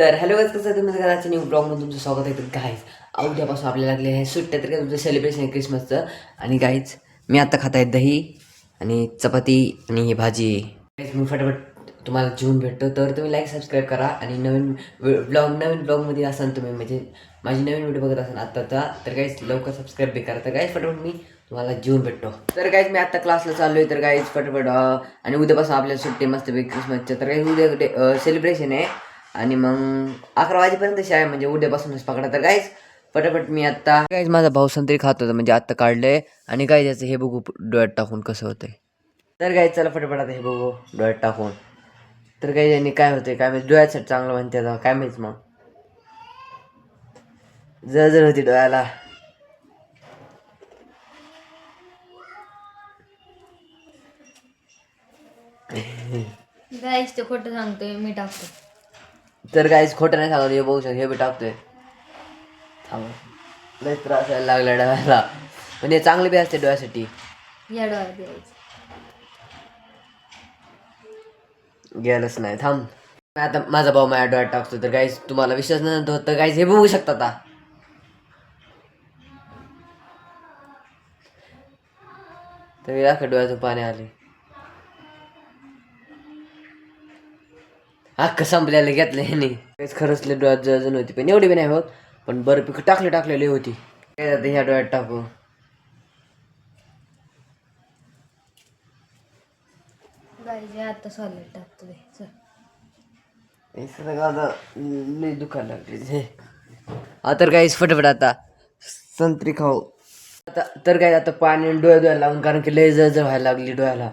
तर hello guys, कसं आहे तुम्ही घराच्या न्यू ब्लॉगमध्ये तुमचं स्वागत आहे. तर गाईज उद्यापासून आपल्याला लागले आहे सुट्ट्या. तर काय तुमचं सेलिब्रेशन आहे क्रिसमसचं. आणि गाईज मी आत्ता खात आहे दही आणि चपाती आणि ही भाजी. गाईज मी फटाफट तुम्हाला जेवून भेटतो. तर तुम्ही लाईक सबस्क्राईब करा आणि नवीन ब्लॉगमध्ये असाल तुम्ही, म्हणजे माझी नवीन व्हिडिओ बघत असाल आत्ताचा, तर गाईज लवकर सबस्क्राईब बी करा. तर गाईज फटाफट मी तुम्हाला जेवून भेटतो. तर गाईज मी आत्ता क्लासला चाललो आहे. तर गाईज फटाफट आणि उद्यापासून आपल्याला सुट्टी मस्त क्रिसमसच्या. तर गाईज उद्या सेलिब्रेशन आहे आणि मग 11 वाजेपर्यंत शाळा म्हणजे उद्यापासूनच पकडा. तर गाईज फटाफट मी आत्ता गाईज माझा भाऊ संत्री खात होता, म्हणजे आत्ता काढलंय. आणि गाईज याचं हे बघू डोळ्यात टाकून कसं होतंय. तर गाईज चला फटाफट आता हे बघू डोळ्यात टाकून. तर गाईज यांनी काय होतंय काय माहिती, डोळ्यासाठी चांगलं म्हणते आता काय माहित. मग जळजळ होती डोळ्याला. गाईस ते खोटं सांगतोय, मी टाकतो. तर गाईज खोटं नाही सांगत, हे बघू शकतो हे बी टाकतोय. लय त्रास व्हायला लागला डोळ्याला, म्हणजे चांगले बी असते डोळ्यासाठी. या डोळ्यात द्यायचं. गेलंच नाही, थांब. आता माझा भाऊ माझ्या डोळ्यात टाकतो. तर गाईज तुम्हाला विश्वास नव्हता होत, तर गाईज हे बघू शकता आता. तर या डोळ्यातून पाणी आले. अख्खं संपल्याला घेतलं ह्याने. काहीच खरंच लय डोळ्यात जळजळ होती, पण एवढी बी नाही होत. पण बरं टाकलेली होती. काय आता ह्या डोळ्यात टाकू. गाईस हे आता सॉलिड टाकतोय. चल हे सगळं आता लय दुखायला लागले. हा तर काहीच फटाफट आता संत्री खाऊ. आता तर काय आता पाणी आणि डोळ्या धुवायला लावून, कारण की लय जळजळ व्हायला लागली डोळ्याला.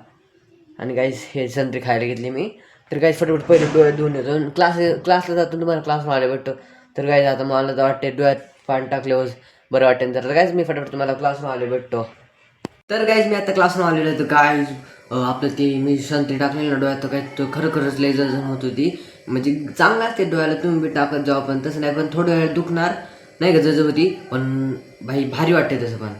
आणि काहीच हे संत्री खायला घेतली मी. तर काहीच फटाफट पहिले डोळे धुवून येतो. क्लासला जातो तुम्हाला क्लासला आले भेटतो. तर काय आता मला तर वाटते डोळ्यात पाणी टाकल्यावर बरं वाटेल. तर काहीच मी फटाफट तुम्हाला क्लासला आले भेटतो. तर गाईज मी आता क्लासला आलेलो आहे. तर काय आपलं ते मी संत्री टाकलेलं ना डोळ्यात, तर काय तो खरंच लय जळजळ होत होती. म्हणजे चांगलं असते डोळ्याला, तुम्ही बी टाकत जावा. पण तसं नाही, पण थोड्या वेळ दुखणार नाही का जळजळ होती, पण भाई भारी वाटते तसं. पण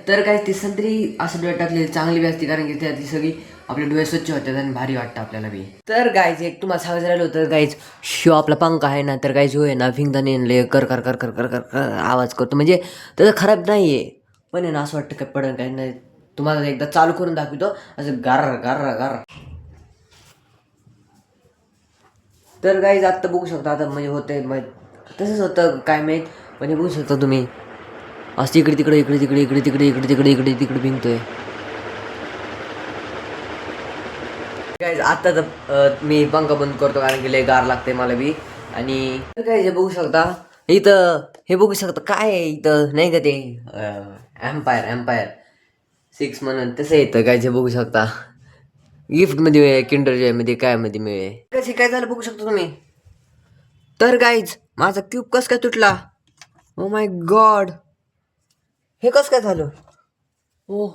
तर काय ती संत्री असं डोळ्यात टाकलेली चांगली बी असते, कारण की त्या ती सगळी आपले डोळे स्वच्छ होतात आणि भारी वाटतं आपल्याला बी. तर गाईज एक तुम्हाला सांगायचं राहिलं होतं गाईज, शिव आपला पंखा आहे ना, तर गाईज होय ना भिंगदाने कर कर कर कर कर कर कर आवाज करतो. म्हणजे त्याचं खराब नाही आहे, पण आहे ना असं वाटतं काय पडेल काही नाही. तुम्हाला एकदा चालू करून दाखवतो, असं गार गार गार. तर गाईज आत्ता बघू शकता आता, म्हणजे होते तसंच होतं काय माहीत, पण हे बघू शकता तुम्ही असं इकडे तिकडे इकडे तिकडे इकडे तिकडे इकडे तिकडे इकडे तिकडे भिंगतोय. गाईज आता तर मी पंखा बंद करतो, कारण की लय गार लागते मला बी. आणि काय हे बघू शकता इथं, हे बघू शकता काय आहे इथं नाही का ते एम्पायर 6 म्हणून तसं येतं. काय जे बघू शकता गिफ्टमध्ये मिळेल, किंडर जॉयमध्ये काय मध्ये मिळेल. कशी काय झालं बघू शकता तुम्ही. तर गाईज माझा क्यूब कस काय तुटला. ओ माय गॉड, हे कस काय झालं. हो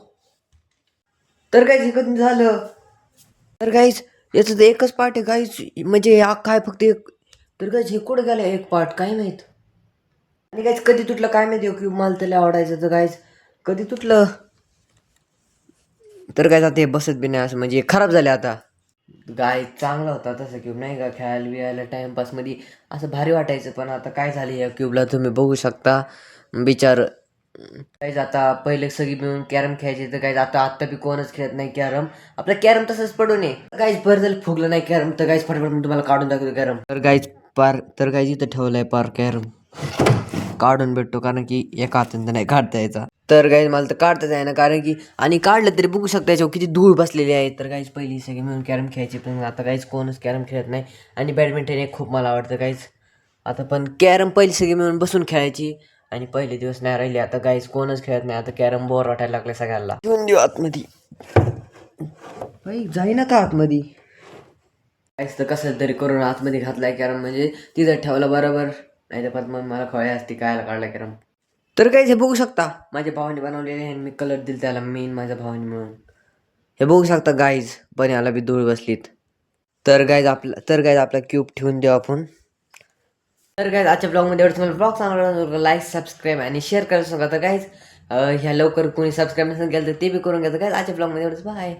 तर गाईज हे कधी झालं. तर गाईज याचं तर एकच पार्ट आहे गाईज, म्हणजे काय फक्त एक. तर गाईज हे कुठं गेलं एक पार्ट काय माहीत. आणि गाईज कधी तुटलं काय माहिती क्यूब, मला त्याला आवडायचं. तर गाईज कधी तुटलं. तर काय आता हे बसत बी नाही, असं म्हणजे खराब झाले आता. गाय चांगला होता तसं क्यूब नाही का, खेळायला बिळायला टाइमपासमध्ये असं भारी वाटायचं. पण आता काय झालं या क्यूबला तुम्ही बघू शकता. बिचार काहीच आता पहिले सगळी मिळून कॅरम खेळायचे, तर काहीच आता बी कोणच खेळत नाही कॅरम. आपला कॅरम तसंच पडून आहे. काहीच बरं झालं फुगलं नाही कॅरम. तर काहीच फटाफट मी तुम्हाला काढून दाखवतो कॅरम. तर काहीच इथं ठेवलंय पार कॅरम, काढून भेटतो, कारण की एका हाताने नाही काढता यायचा. तर काही मला तर काढताच आहे ना, कारण की आणि काढलं तरी बघू शकता याच्यावर किती धूळ बसलेली आहे. तर काहीच पहिली सगळी मिळून कॅरम खेळायची, पण आता काहीच कोणच कॅरम खेळत नाही. आणि बॅडमिंटन एक खूप मला आवडतं काहीच. आता पण कॅरम पहिली सगळी मिळून बसून खेळायची, आणि पहिले दिवस नाही राहिले. आता काहीच कोणच खेळत नाही. आता कॅरम बोर वाटायला लागले सगळ्यांना. घेऊन देऊ आतमध्ये, जाईना का आतमध्ये. काहीच तर कसं तरी करून आतमध्ये घातलाय कॅरम, म्हणजे तिथं ठेवला बरोबर. नाही तर पण मग मला खवळी असते कायला काढला कॅरम. तर काही हे बघू शकता माझ्या भावाने बनवलेले आहे, मी कलर दिले त्याला, मी माझ्या भावाने मिळून. हे बघू शकता गाईज बन्याला बी धूळ बसलीत. तर गाईज आपला क्यूब ठेवून देऊ आपण. तर गाईज आजच्या ब्लॉगमध्ये एवढं. तुम्हाला ब्लॉग चांगला लाईक सबस्क्राईब आणि शेअर करायला सांगा. तर गाईज ह्या लवकर कोणी सबस्क्राईब नसेल केलं तर ते बी करून घ्या. तर गाईज आजच्या ब्लॉगमध्ये एवढंच. बाय.